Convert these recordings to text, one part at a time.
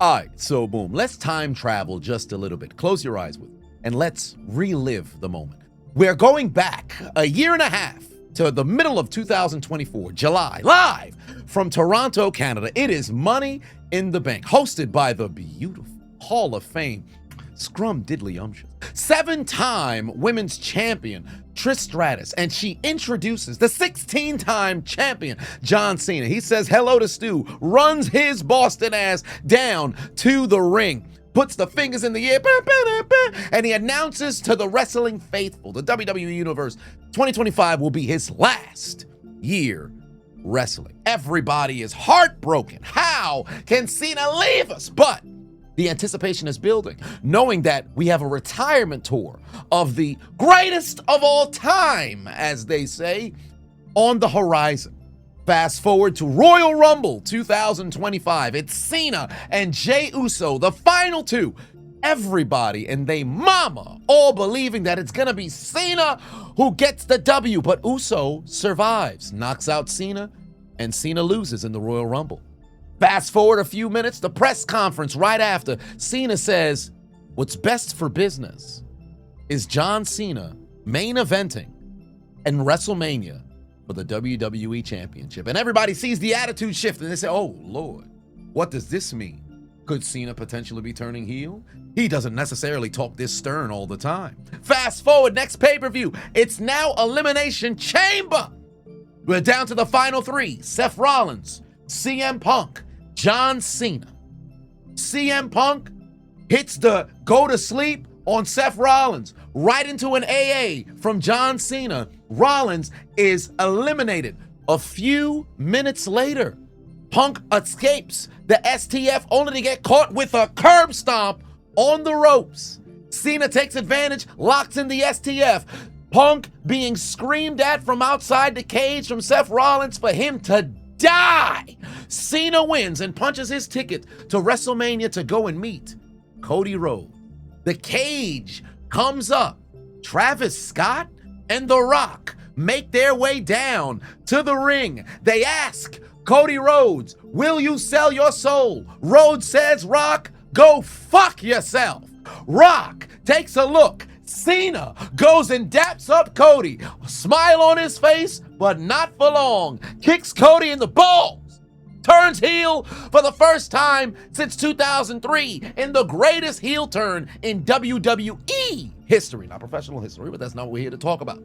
All right, so boom, let's time travel just a little bit. Close your eyes with me, and let's relive the moment. We're going back a year and a half to the middle of 2024, July, live from Toronto, Canada. It is Money in the Bank, hosted by the beautiful Hall of Fame Scrum Diddly Umptious, 7-time women's champion Trish Stratus, and she introduces the 16-time champion John Cena. He says hello to Stu, runs his Boston ass down to the ring, puts the fingers in the air, and he announces to the wrestling faithful, the WWE Universe, 2025 will be his last year wrestling. Everybody is heartbroken. How can Cena leave us? But the anticipation is building, knowing that we have a retirement tour of the greatest of all time, as they say, on the horizon. Fast forward to Royal Rumble 2025. It's Cena and Jey Uso, the final two. Everybody and they mama all believing that it's gonna be Cena who gets the W, but Uso survives, knocks out Cena, and Cena loses in the Royal Rumble. Fast forward a few minutes, the press conference right after, Cena says, what's best for business is John Cena main eventing in WrestleMania for the WWE Championship. And everybody sees the attitude shift and they say, oh Lord, what does this mean? Could Cena potentially be turning heel? He doesn't necessarily talk this stern all the time. Fast forward, next pay-per-view, it's now Elimination Chamber. We're down to the final three, Seth Rollins, CM Punk, John Cena. CM Punk hits the go to sleep on Seth Rollins, right into an AA from John Cena. Rollins is eliminated. A few minutes later, Punk escapes the STF only to get caught with a curb stomp on the ropes. Cena takes advantage, locks in the STF. Punk being screamed at from outside the cage from Seth Rollins for him to die. Cena wins and punches his ticket to WrestleMania to go and meet Cody Rhodes. The cage comes up. Travis Scott and The Rock make their way down to the ring. They ask Cody Rhodes, will you sell your soul? Rhodes says, Rock, go fuck yourself. Rock takes a look. Cena goes and daps up Cody. A smile on his face, but not for long. Kicks Cody in the balls. Turns heel for the first time since 2003 in the greatest heel turn in WWE history. Not professional history, but that's not what we're here to talk about.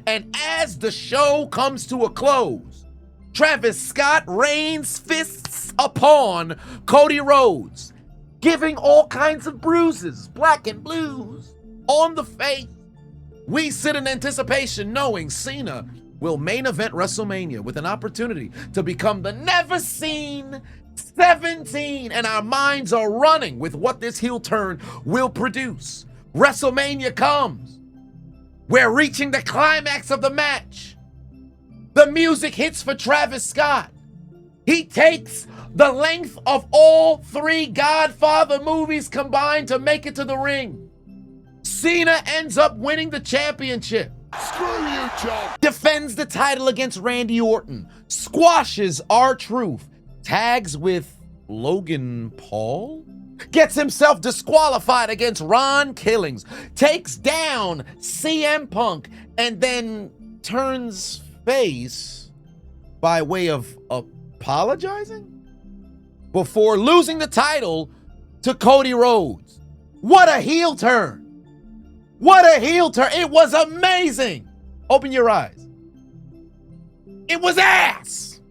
And as the show comes to a close, Travis Scott rains fists upon Cody Rhodes, giving all kinds of bruises, black and blues, on the face. We sit in anticipation knowing Cena will main event WrestleMania with an opportunity to become the never seen 17, and our minds are running with what this heel turn will produce. WrestleMania comes. We're reaching the climax of the match. The music hits for Travis Scott. He takes the length of all three Godfather movies combined to make it to the ring. Cena ends up winning the championship. Screw you, Joe. Defends the title against Randy Orton. Squashes R-Truth. Tags with Logan Paul. Gets himself disqualified against Ron Killings. Takes down CM Punk. And then turns face by way of apologizing before losing the title to Cody Rhodes. What a heel turn. What a heel turn. It was amazing. Open your eyes. It was ass.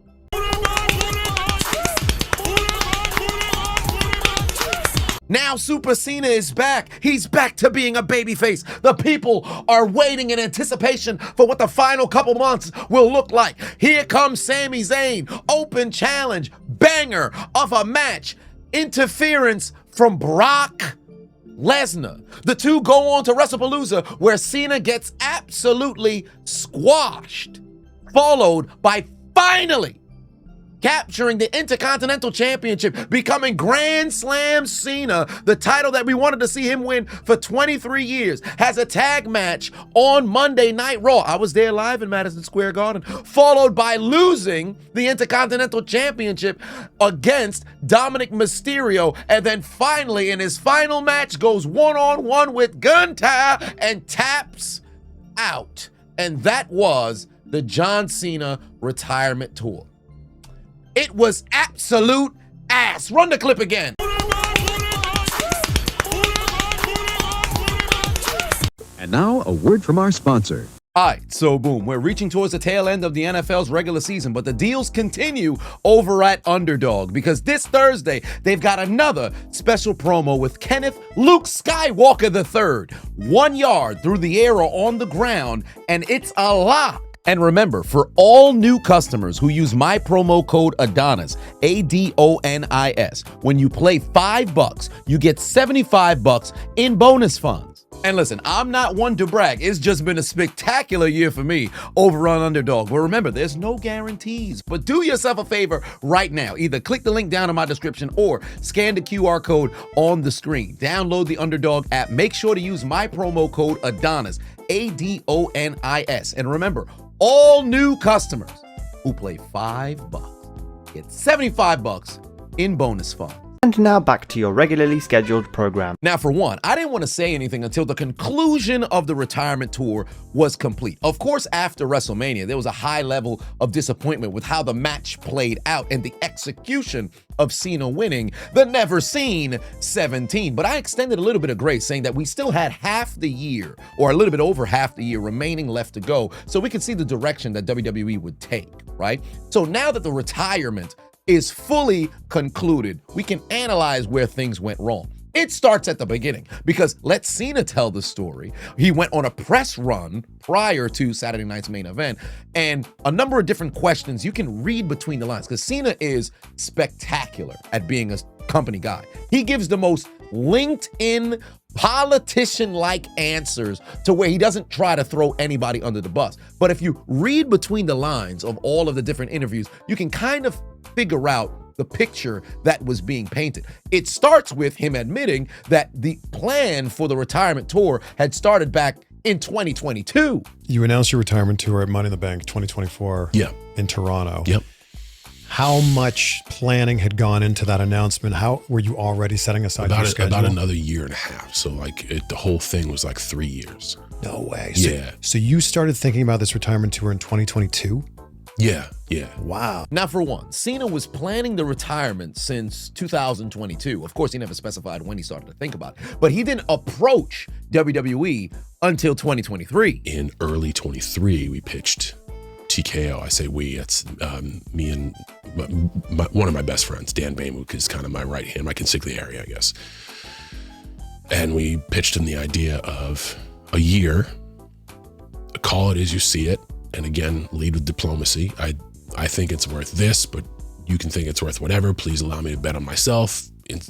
Now Super Cena is back. He's back to being a babyface. The people are waiting in anticipation for what the final couple months will look like. Here comes Sami Zayn. Open challenge. Banger of a match. Interference from Brock Lesnar. The two go on to WrestlePalooza, where Cena gets absolutely squashed, followed by finally capturing the Intercontinental Championship, becoming Grand Slam Cena, the title that we wanted to see him win for 23 years, has a tag match on Monday Night Raw. I was there live in Madison Square Garden, followed by losing the Intercontinental Championship against Dominic Mysterio, and then finally in his final match goes one-on-one with Gunther and taps out. And that was the John Cena retirement tour. It was absolute ass. Run the clip again. And now, a word from our sponsor. All right, so boom, we're reaching towards the tail end of the NFL's regular season, but the deals continue over at Underdog because this Thursday, they've got another special promo with Kenneth Luke Skywalker III. 1 yard through the air or on the ground, and it's a lock. And remember, for all new customers who use my promo code Adonis, Adonis, when you play $5, you get $75 in bonus funds. And listen, I'm not one to brag. It's just been a spectacular year for me over on Underdog. Well, remember, there's no guarantees, but do yourself a favor right now. Either click the link down in my description or scan the QR code on the screen. Download the Underdog app. Make sure to use my promo code Adonis, Adonis. And remember, all new customers who play $5 get $75 in bonus funds. And now back to your regularly scheduled program. Now, for one, I didn't want to say anything until the conclusion of the retirement tour was complete. Of course, after WrestleMania, there was a high level of disappointment with how the match played out and the execution of Cena winning the never-seen 17. But I extended a little bit of grace, saying that we still had half the year, or a little bit over half the year remaining left to go, so we could see the direction that WWE would take, right? So now that the retirement is fully concluded, we can analyze where things went wrong. It starts at the beginning because let Cena tell the story. He went on a press run prior to Saturday night's main event, and a number of different questions you can read between the lines because Cena is spectacular at being a company guy. He gives the most LinkedIn politician-like answers to where he doesn't try to throw anybody under the bus. But if you read between the lines of all of the different interviews, you can kind of figure out the picture that was being painted. It starts with him admitting that the plan for the retirement tour had started back in 2022. You announced your retirement tour at Money in the Bank 2024 in Toronto. Yep. How much planning had gone into that announcement? How were you already setting aside your schedule? About another year and a half. So like the whole thing was like 3 years. No way. Yeah. So you started thinking about this retirement tour in 2022? Yeah. Wow. Now, for one, Cena was planning the retirement since 2022. Of course, he never specified when he started to think about it, but he didn't approach WWE until 2023. In early 23, we pitched TKO. I say we, it's me and one of my best friends, Dan Baymuk, is kind of my right hand, my consigliere, I guess. And we pitched him the idea of a year, call it as you see it, and again, lead with diplomacy. I think it's worth this, but you can think it's worth whatever. Please allow me to bet on myself.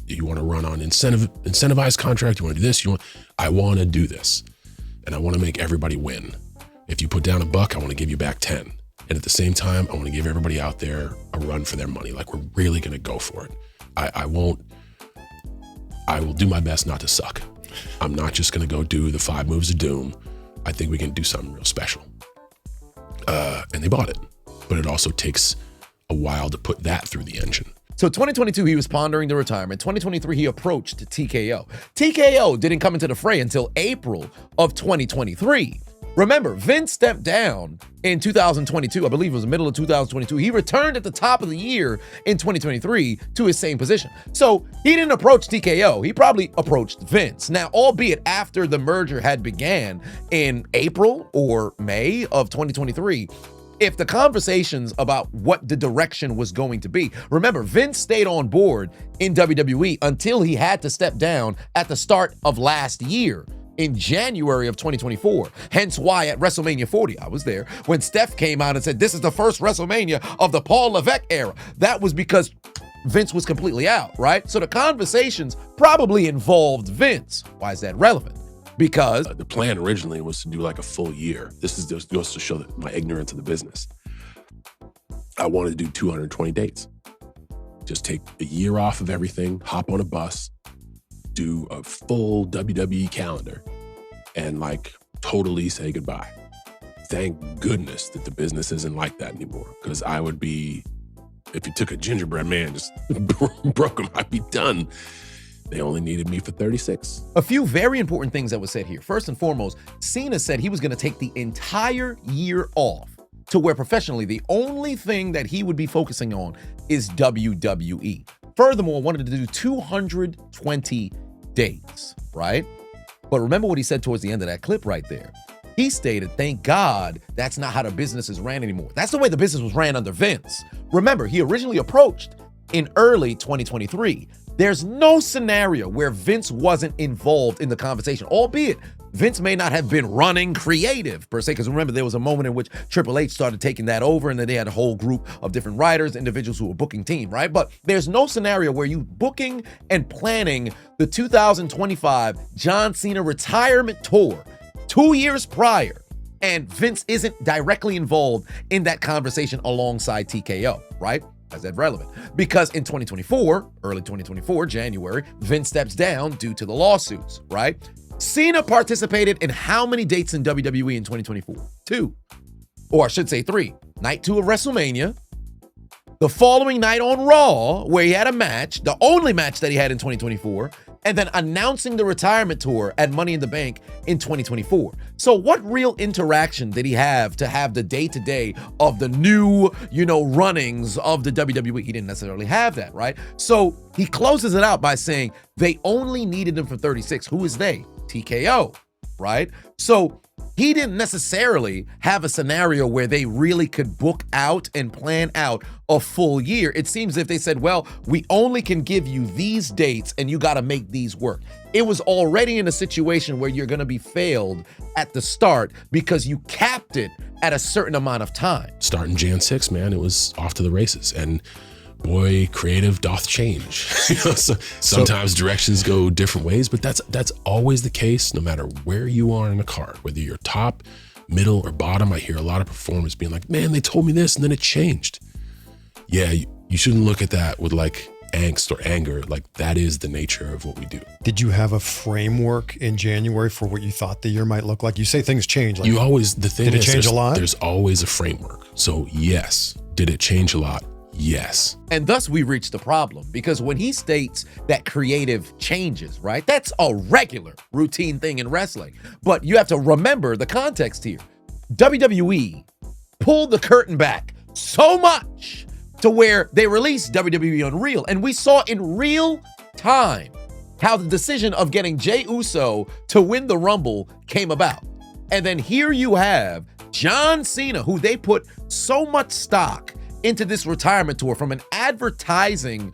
You want to run on incentivized contract? You want to do this? I want to do this, and I want to make everybody win. If you put down $1, I want to give you back 10. And at the same time, I want to give everybody out there a run for their money. Like, we're really going to go for it. I will do my best not to suck. I'm not just going to go do the 5 moves of doom. I think we can do something real special. And they bought it. But it also takes a while to put that through the engine. So 2022, he was pondering the retirement. 2023, he approached TKO. TKO didn't come into the fray until April of 2023. Remember, Vince stepped down in 2022. I believe it was the middle of 2022. He returned at the top of the year in 2023 to his same position. So he didn't approach TKO. He probably approached Vince. Now, albeit after the merger had began in April or May of 2023, if the conversations about what the direction was going to be, remember, Vince stayed on board in WWE until he had to step down at the start of last year in January of 2024. Hence why at WrestleMania 40, I was there, when Steph came out and said, this is the first WrestleMania of the Paul Levesque era. That was because Vince was completely out, right? So the conversations probably involved Vince. Why is that relevant? Because the plan originally was to do like a full year. This is just goes to show that my ignorance of the business. I wanted to do 220 dates. Just take a year off of everything, hop on a bus, do a full WWE calendar, and like totally say goodbye. Thank goodness that the business isn't like that anymore, because I would be, if you took a gingerbread man, just broke him, I'd be done. They only needed me for 36. A few very important things that were said here. First and foremost, Cena said he was going to take the entire year off, to where professionally, the only thing that he would be focusing on is WWE. Furthermore, wanted to do 220 dates, right? But remember what he said towards the end of that clip right there. He stated, thank God that's not how the business is ran anymore. That's the way the business was ran under Vince. Remember, he originally approached in early 2023. There's no scenario where Vince wasn't involved in the conversation, albeit Vince may not have been running creative per se, because remember, there was a moment in which Triple H started taking that over, and then they had a whole group of different writers, individuals who were booking team, right? But there's no scenario where you booking and planning the 2025 John Cena retirement tour 2 years prior, and Vince isn't directly involved in that conversation alongside TKO, right? Is that relevant? Because in 2024, early 2024, January, Vince steps down due to the lawsuits, right? Cena participated in how many dates in WWE in 2024? 2. Or I should say 3. Night 2 of WrestleMania. The following night on Raw, where he had a match, the only match that he had in 2024, and then announcing the retirement tour at Money in the Bank in 2024. So what real interaction did he have to have the day-to-day of the new, runnings of the WWE? He didn't necessarily have that, right? So he closes it out by saying they only needed him for 36. Who is they? TKO, right? So he didn't necessarily have a scenario where they really could book out and plan out a full year. It seems as if they said, well, we only can give you these dates and you got to make these work. It was already in a situation where you're going to be failed at the start because you capped it at a certain amount of time. Starting Jan 6, man, it was off to the races. And boy, creative doth change. Sometimes directions go different ways, but that's always the case, no matter where you are in a card, whether you're top, middle, or bottom. I hear a lot of performers being like, man, they told me this and then it changed. Yeah, you shouldn't look at that with like angst or anger. Like, that is the nature of what we do. Did you have a framework in January for what you thought the year might look like? You say things change. Like, did it change a lot? There's always a framework. So yes, did it change a lot? Yes. And thus we reach the problem, because when he states that creative changes, right, that's a regular routine thing in wrestling. But you have to remember the context here. WWE pulled the curtain back so much to where they released WWE Unreal. And we saw in real time how the decision of getting Jey Uso to win the Rumble came about. And then here you have John Cena, who they put so much stock into this retirement tour from an advertising,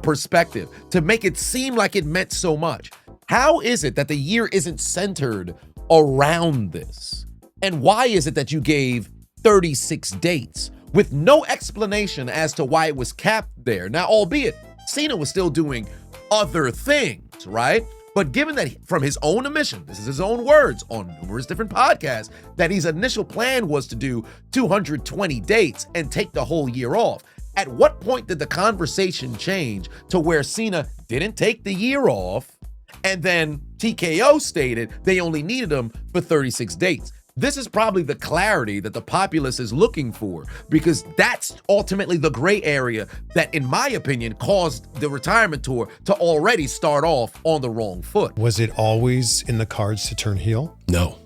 perspective to make it seem like it meant so much. How is it that the year isn't centered around this? And why is it that you gave 36 dates with no explanation as to why it was capped there? Now, albeit Cena was still doing other things, right? But given that from his own admission, this is his own words on numerous different podcasts, that his initial plan was to do 220 dates and take the whole year off. At what point did the conversation change to where Cena didn't take the year off and then TKO stated they only needed him for 36 dates? This is probably the clarity that the populace is looking for, because that's ultimately the gray area that, in my opinion, caused the retirement tour to already start off on the wrong foot. Was it always in the cards to turn heel? No,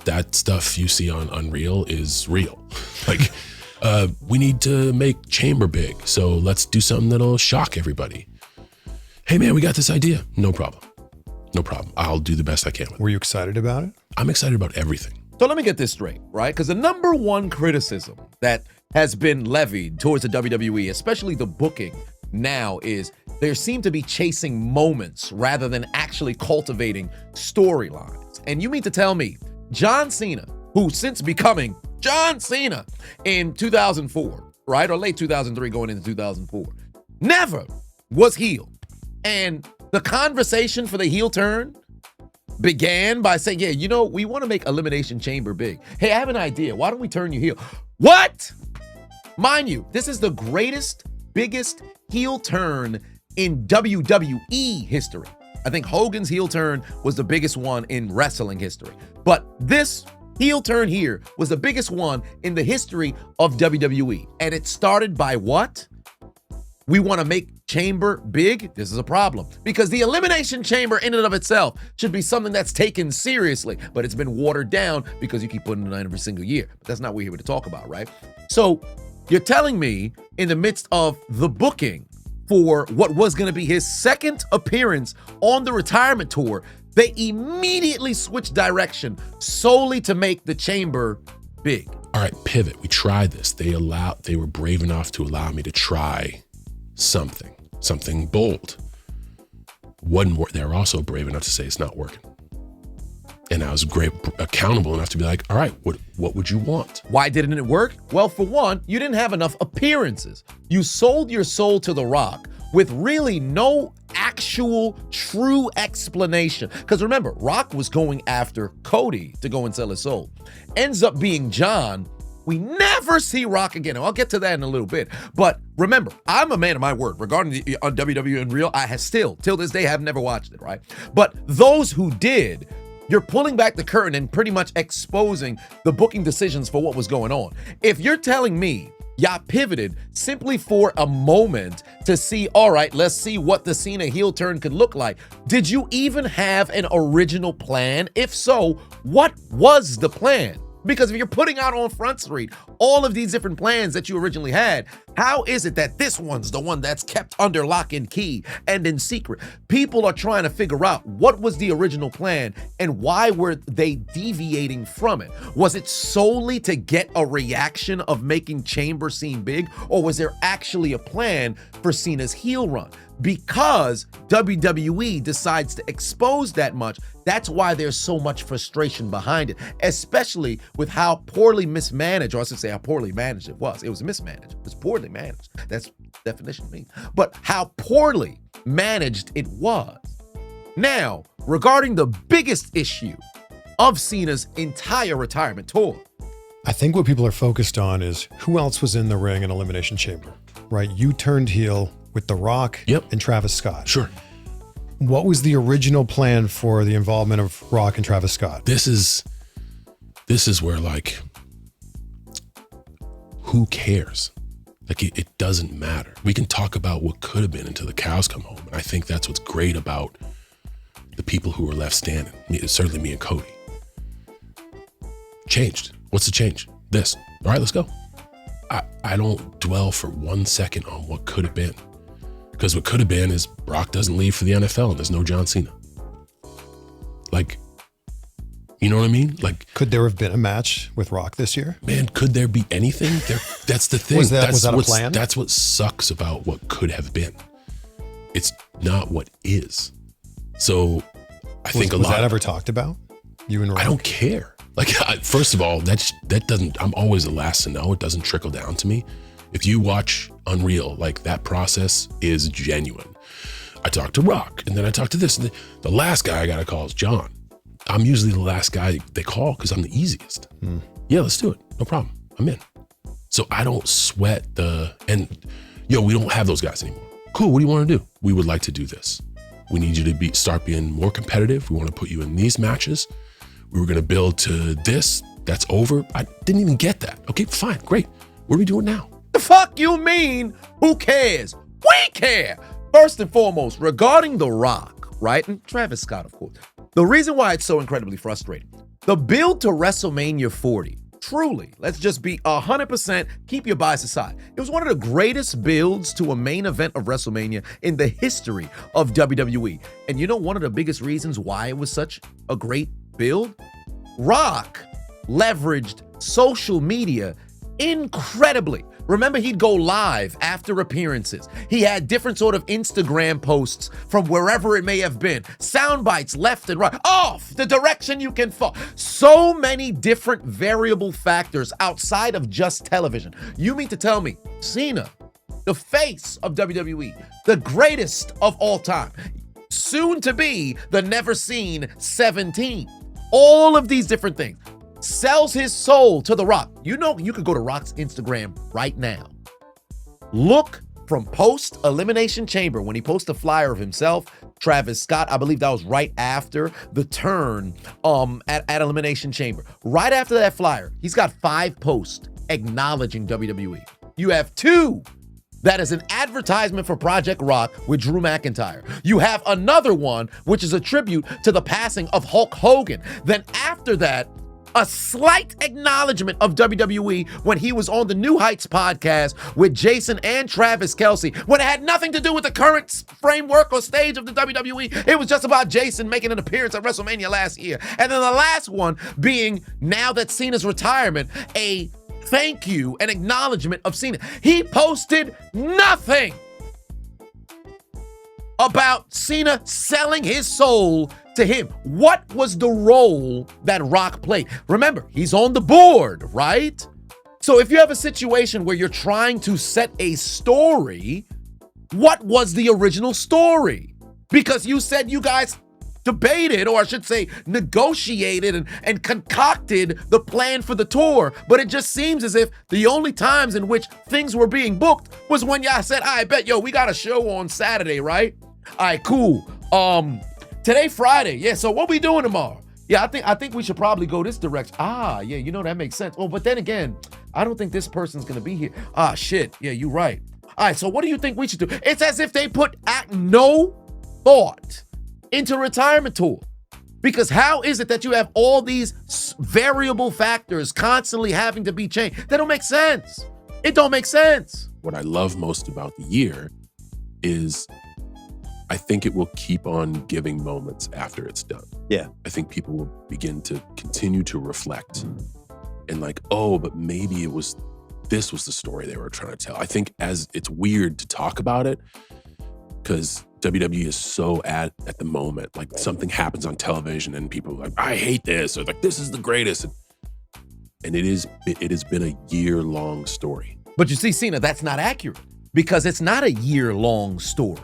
that stuff you see on Unreal is real. Like, we need to make Chamber big, so let's do something that'll shock everybody. Hey man, we got this idea. No problem. I'll do the best I can with it. Were you excited about it? I'm excited about everything. So let me get this straight, right? Because the number one criticism that has been levied towards the WWE, especially the booking now, is they seem to be chasing moments rather than actually cultivating storylines. And you mean to tell me John Cena, who since becoming John Cena in 2004, right? Or late 2003 going into 2004, never was heel. And the conversation for the heel turn began by saying, yeah, we want to make Elimination Chamber big. Hey, I have an idea. Why don't we turn you heel? What? Mind you, this is the greatest, biggest heel turn in WWE history. I think Hogan's heel turn was the biggest one in wrestling history. But this heel turn here was the biggest one in the history of WWE. And it started by what? We want to make Chamber big? This is a problem. Because the Elimination Chamber in and of itself should be something that's taken seriously. But it's been watered down because you keep putting it on every single year. But that's not what we're here to talk about, right? So you're telling me in the midst of the booking for what was going to be his second appearance on the retirement tour, they immediately switched direction solely to make the Chamber big. All right, pivot. We tried this. They were brave enough to allow me to try something bold. They were also brave enough to say it's not working. And I was accountable enough to be like, all right, what would you want? Why didn't it work? Well, for one, you didn't have enough appearances. You sold your soul to The Rock with really no actual true explanation. Because remember, Rock was going after Cody to go and sell his soul. Ends up being John. We never see Rock again. And I'll get to that in a little bit. But remember, I'm a man of my word. Regarding on WWE and Real, I have still, till this day, have never watched it, right? But those who did, you're pulling back the curtain and pretty much exposing the booking decisions for what was going on. If you're telling me y'all pivoted simply for a moment to see, all right, let's see what the Cena heel turn could look like, did you even have an original plan? If so, what was the plan? Because if you're putting out on Front Street all of these different plans that you originally had, how is it that this one's the one that's kept under lock and key and in secret? People are trying to figure out what was the original plan and why were they deviating from it? Was it solely to get a reaction of making Chamber seem big, or was there actually a plan for Cena's heel run? Because WWE decides to expose that much, that's why there's so much frustration behind it, especially with how poorly mismanaged, or I should say how poorly managed it was. It was mismanaged. It was poorly managed. That's definition of me. But how poorly managed it was. Now, regarding the biggest issue of Cena's entire retirement tour, I think what people are focused on is who else was in the ring in Elimination Chamber, right? You turned heel with The Rock and Travis Scott. Sure. What was the original plan for the involvement of Rock and Travis Scott? This is where, like, who cares? Like, it doesn't matter. We can talk about what could have been until the cows come home. And I think that's what's great about the people who were left standing. Certainly me and Cody. Changed. What's the change? This. All right, let's go. I don't dwell for 1 second on what could have been. Because what could have been is Brock doesn't leave for the NFL and there's no John Cena. Like, you know what I mean? Like, could there have been a match with Rock this year? Man, could there be anything? That's the thing. Was that a plan? That's what sucks about what could have been. It's not what is. So I think was that ever talked about? You and Rock? I don't care. Like, first of all, that doesn't, I'm always the last to know. It doesn't trickle down to me. If you watch Unreal, like, that process is genuine. I talk to Rock, and then I talk to this. And the last guy I got to call is John. I'm usually the last guy they call because I'm the easiest. Yeah, let's do it. No problem. I'm in. So I don't sweat we don't have those guys anymore. Cool, what do you want to do? We would like to do this. We need you to start being more competitive. We want to put you in these matches. We were going to build to this. That's over. I didn't even get that. Okay, fine, great. What are we doing now? The fuck you mean? Who cares? We care. First and foremost, regarding The Rock, right? And Travis Scott, of course. The reason why it's so incredibly frustrating, the build to WrestleMania 40, truly, let's just be 100%, keep your bias aside. It was one of the greatest builds to a main event of WrestleMania in the history of WWE. And you know one of the biggest reasons why it was such a great build? Rock leveraged social media incredibly. Remember, he'd go live after appearances. He had different sort of Instagram posts from wherever it may have been. Sound bites left and right. Off the direction you can fall. So many different variable factors outside of just television. You mean to tell me Cena, the face of WWE, the greatest of all time, soon to be the never seen 17, all of these different things. sells his soul to The Rock. You know, you could go to Rock's Instagram right now. Look from post-Elimination Chamber when he posts a flyer of himself, Travis Scott. I believe that was right after the turn at Elimination Chamber. Right after that flyer, he's got 5 posts acknowledging WWE. You have 2 that is an advertisement for Project Rock with Drew McIntyre. You have another one, which is a tribute to the passing of Hulk Hogan. Then after that, a slight acknowledgement of WWE when he was on the New Heights podcast with Jason and Travis Kelce, when it had nothing to do with the current framework or stage of the WWE. It was just about Jason making an appearance at WrestleMania last year. And then the last one being, now that Cena's retirement, a thank you, an acknowledgement of Cena. He posted nothing about Cena selling his soul to him. What was the role that Rock played? Remember, he's on the board, right? So if you have a situation where you're trying to set a story, what was the original story? Because you said you guys debated, or I should say negotiated and concocted the plan for the tour, but it just seems as if the only times in which things were being booked was when y'all said, I bet, yo, we got a show on Saturday, right? All right, cool. Today, Friday. Yeah, so what we doing tomorrow? Yeah, I think we should probably go this direction. Ah, yeah, you know, that makes sense. Oh, but then again, I don't think this person's gonna be here. Ah, shit. Yeah, you're right. All right, so what do you think we should do? It's as if they put no thought into retirement tour. Because how is it that you have all these variable factors constantly having to be changed? That don't make sense. It don't make sense. What I love most about the year is I think it will keep on giving moments after it's done. Yeah. I think people will begin to continue to reflect and like, oh, but maybe this was the story they were trying to tell. I think as it's weird to talk about it because WWE is so at the moment, like something happens on television and people are like, I hate this, or like, this is the greatest. And it has been a year-long story. But you see, Cena, that's not accurate because it's not a year-long story.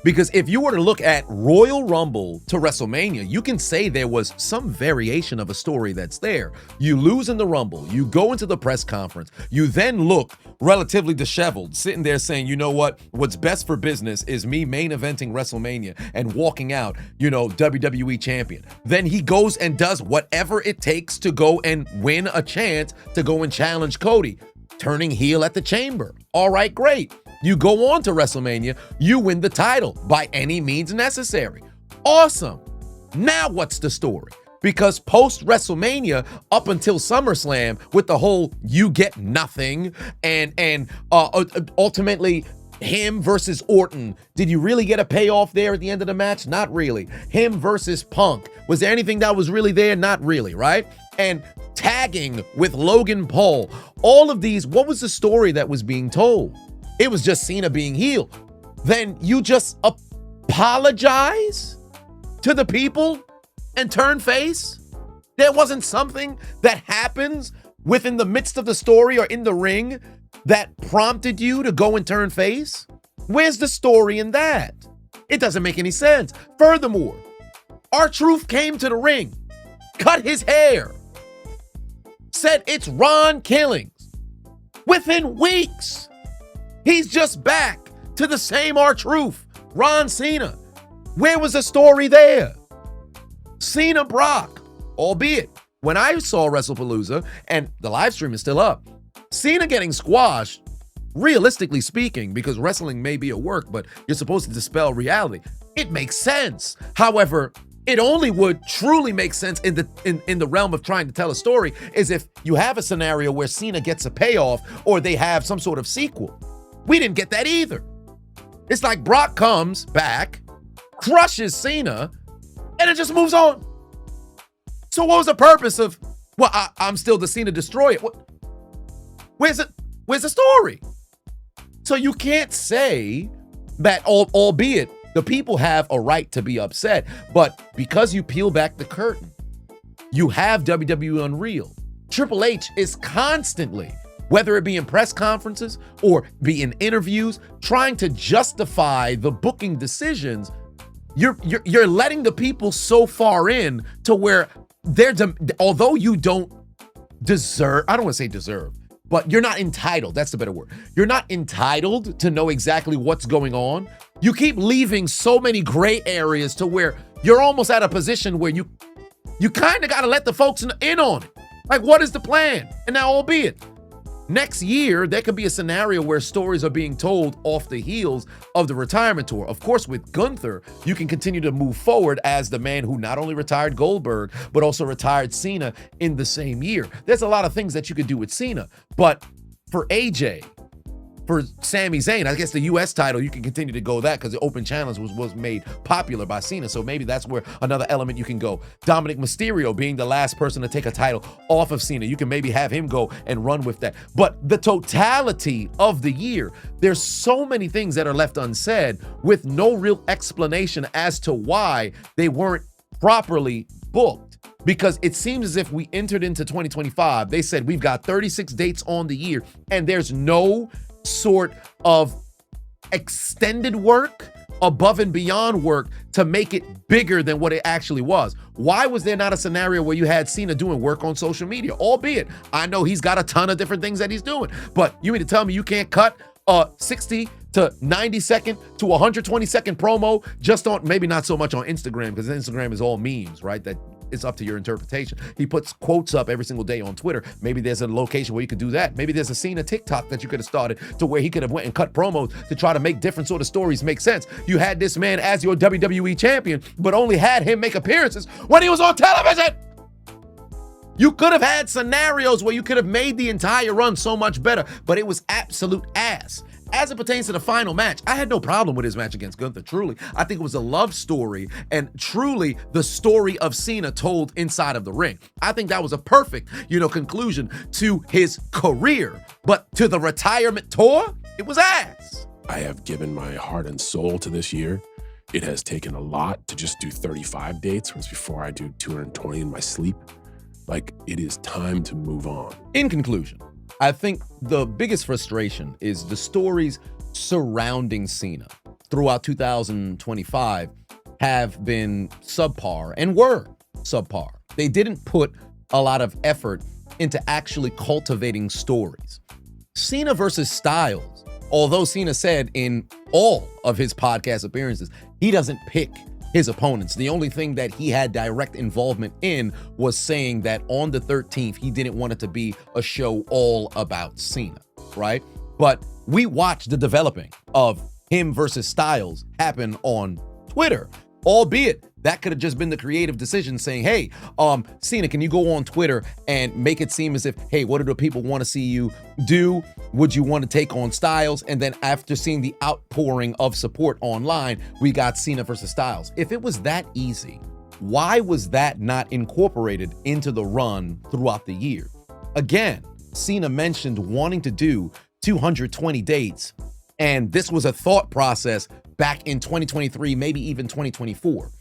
Because if you were to look at Royal Rumble to WrestleMania, you can say there was some variation of a story that's there. You lose in the Rumble, you go into the press conference, you then look relatively disheveled, sitting there saying, you know what, what's best for business is me main eventing WrestleMania and walking out, you know, WWE champion. Then he goes and does whatever it takes to go and win a chance to go and challenge Cody, turning heel at the Chamber. All right, great. You go on to WrestleMania, you win the title by any means necessary. Awesome. Now what's the story? Because post-WrestleMania, up until SummerSlam, with the whole you get nothing and ultimately him versus Orton, did you really get a payoff there at the end of the match? Not really. Him versus Punk, was there anything that was really there? Not really, right? And tagging with Logan Paul, all of these, what was the story that was being told? It was just Cena being healed. Then you just apologize to the people and turn face? There wasn't something that happens within the midst of the story or in the ring that prompted you to go and turn face? Where's the story in that? It doesn't make any sense. Furthermore, R-Truth came to the ring, cut his hair, said it's Ron Killings. Within weeks, he's just back to the same R-Truth, Ron Cena. Where was the story there? Cena Brock, albeit when I saw WrestlePalooza, and the live stream is still up, Cena getting squashed, realistically speaking, because wrestling may be a work, but you're supposed to dispel reality, it makes sense. However, it only would truly make sense in the realm of trying to tell a story is if you have a scenario where Cena gets a payoff or they have some sort of sequel. We didn't get that either. It's like Brock comes back, crushes Cena, and it just moves on. So what was the purpose of, well, I'm still the Cena Destroyer? Where's the story? So you can't say that, albeit the people have a right to be upset, but because you peel back the curtain, you have WWE Unreal. Triple H is constantly, whether it be in press conferences or be in interviews, trying to justify the booking decisions. You're letting the people so far in to where although you don't deserve, I don't want to say deserve, but you're not entitled. That's the better word. You're not entitled to know exactly what's going on. You keep leaving so many gray areas to where you're almost at a position where you kind of got to let the folks in on it. Like, what is the plan? And now, albeit, next year, there could be a scenario where stories are being told off the heels of the retirement tour. Of course, with Gunther, you can continue to move forward as the man who not only retired Goldberg, but also retired Cena in the same year. There's a lot of things that you could do with Cena. But for AJ, for Sami Zayn, I guess the U.S. title, you can continue to go that because the Open Challenge was made popular by Cena. So maybe that's where another element you can go. Dominic Mysterio being the last person to take a title off of Cena. You can maybe have him go and run with that. But the totality of the year, there's so many things that are left unsaid with no real explanation as to why they weren't properly booked. Because it seems as if we entered into 2025, they said we've got 36 dates on the year, and there's no sort of extended work, above and beyond work to make it bigger than what it actually was. Why was there not a scenario where you had Cena doing work on social media? Albeit, I know he's got a ton of different things that he's doing, but you mean to tell me you can't cut a 60 to 90 second to 120 second promo just on, maybe not so much on Instagram, because Instagram is all memes, right? That it's up to your interpretation. He puts quotes up every single day on Twitter. Maybe there's a location where you could do that. Maybe there's a Cena TikTok that you could have started to where he could have went and cut promos to try to make different sort of stories make sense. You had this man as your WWE champion, but only had him make appearances when he was on television. You could have had scenarios where you could have made the entire run so much better, but it was absolute ass. As it pertains to the final match, I had no problem with his match against Gunther, truly. I think it was a love story and truly the story of Cena told inside of the ring. I think that was a perfect, conclusion to his career. But to the retirement tour, it was ass. I have given my heart and soul to this year. It has taken a lot to just do 35 dates, whereas before I do 220 in my sleep. Like, it is time to move on. In conclusion, I think the biggest frustration is the stories surrounding Cena throughout 2025 have been subpar and were subpar. They didn't put a lot of effort into actually cultivating stories. Cena versus Styles, although Cena said in all of his podcast appearances, he doesn't pick his opponents. The only thing that he had direct involvement in was saying that on the 13th, he didn't want it to be a show all about Cena, right? But we watched the developing of him versus Styles happen on Twitter, albeit that could have just been the creative decision saying, hey, Cena, can you go on Twitter and make it seem as if, hey, what do the people want to see you do? Would you want to take on Styles? And then after seeing the outpouring of support online, we got Cena versus Styles. If it was that easy, why was that not incorporated into the run throughout the year? Again, Cena mentioned wanting to do 220 dates, and this was a thought process back in 2023, maybe even 2024.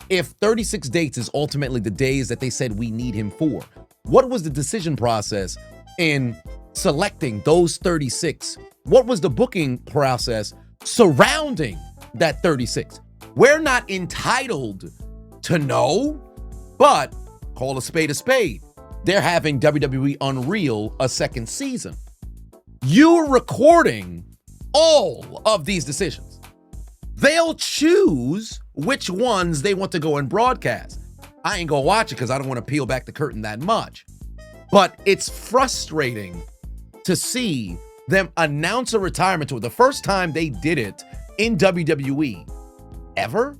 If 36 dates is ultimately the days that they said we need him for, what was the decision process in selecting those 36? What was the booking process surrounding that 36? We're not entitled to know, but call a spade a spade. They're having WWE Unreal a second season. You're recording all of these decisions. They'll choose which ones they want to go and broadcast. I ain't gonna watch it because I don't want to peel back the curtain that much. But it's frustrating to see them announce a retirement tour. The first time they did it in WWE ever,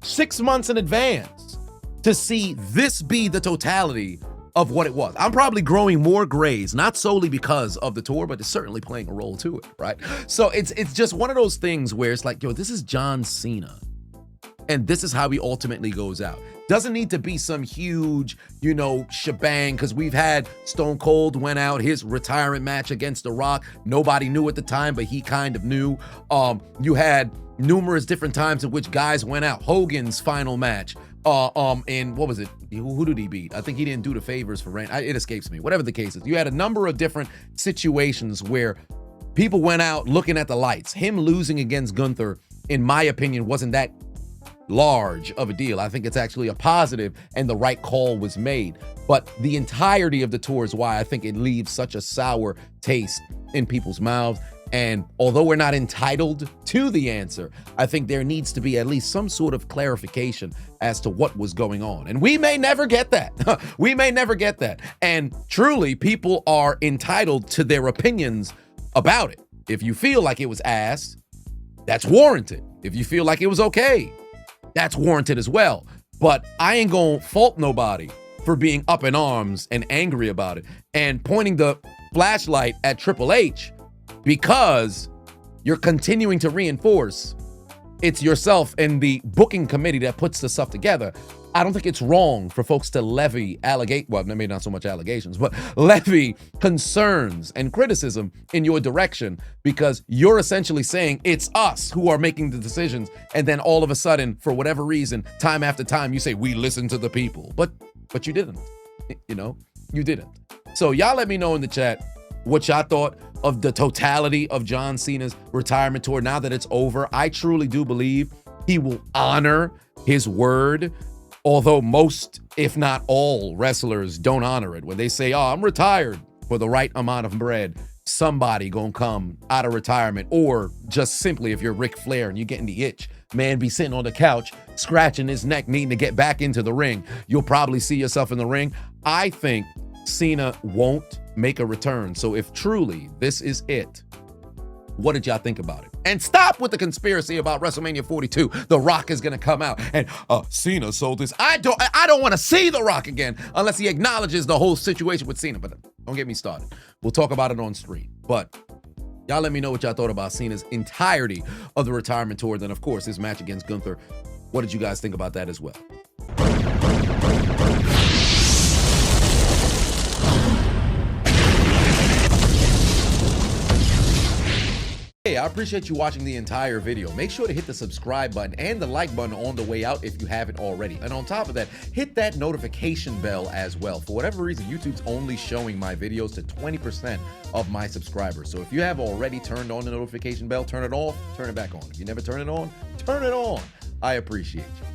6 months in advance, to see this be the totality of what it was. I'm probably growing more grays, not solely because of the tour, but it's certainly playing a role to it, right? So it's just one of those things where it's like, yo, this is John Cena, and this is how he ultimately goes out. Doesn't need to be some huge, shebang, because we've had Stone Cold went out his retirement match against The Rock. Nobody knew at the time, but he kind of knew. You had numerous different times in which guys went out. Hogan's final match. And what was it? Who did he beat? I think he didn't do the favors for Randy. It escapes me. Whatever the case is, you had a number of different situations where people went out looking at the lights. Him losing against Gunther, in my opinion, wasn't that large of a deal. I think it's actually a positive and the right call was made. But the entirety of the tour is why I think it leaves such a sour taste in people's mouths. And although we're not entitled to the answer, I think there needs to be at least some sort of clarification as to what was going on. And we may never get that. We may never get that. And truly, people are entitled to their opinions about it. If you feel like it was ass, that's warranted. If you feel like it was okay, that's warranted as well. But I ain't gonna fault nobody for being up in arms and angry about it and pointing the flashlight at Triple H because you're continuing to reinforce it's yourself and the booking committee that puts the stuff together. I don't think it's wrong for folks to levy maybe not so much allegations, but levy concerns and criticism in your direction because you're essentially saying it's us who are making the decisions. And then all of a sudden, for whatever reason, time after time, you say, we listen to the people, but you didn't, you didn't. So y'all let me know in the chat what y'all thought of the totality of John Cena's retirement tour. Now that it's over, I truly do believe he will honor his word. Although most, if not all, wrestlers don't honor it. When they say, oh, I'm retired for the right amount of bread, somebody gonna come out of retirement. Or just simply, if you're Ric Flair and you're getting the itch, man be sitting on the couch, scratching his neck, needing to get back into the ring. You'll probably see yourself in the ring. I think Cena won't make a return. So if truly this is it, what did y'all think about it? And stop with the conspiracy about WrestleMania 42. The Rock is gonna come out and Cena sold this. I don't want to see The Rock again unless he acknowledges the whole situation with Cena. But don't get me started. We'll talk about it on stream. But y'all let me know what y'all thought about Cena's entirety of the retirement tour. Then of course his match against Gunther. What did you guys think about that as well? Hey, I appreciate you watching the entire video. Make sure to hit the subscribe button and the like button on the way out if you haven't already. And on top of that, hit that notification bell as well. For whatever reason, YouTube's only showing my videos to 20% of my subscribers. So if you have already turned on the notification bell, turn it off, turn it back on. If you never turn it on, turn it on. I appreciate you.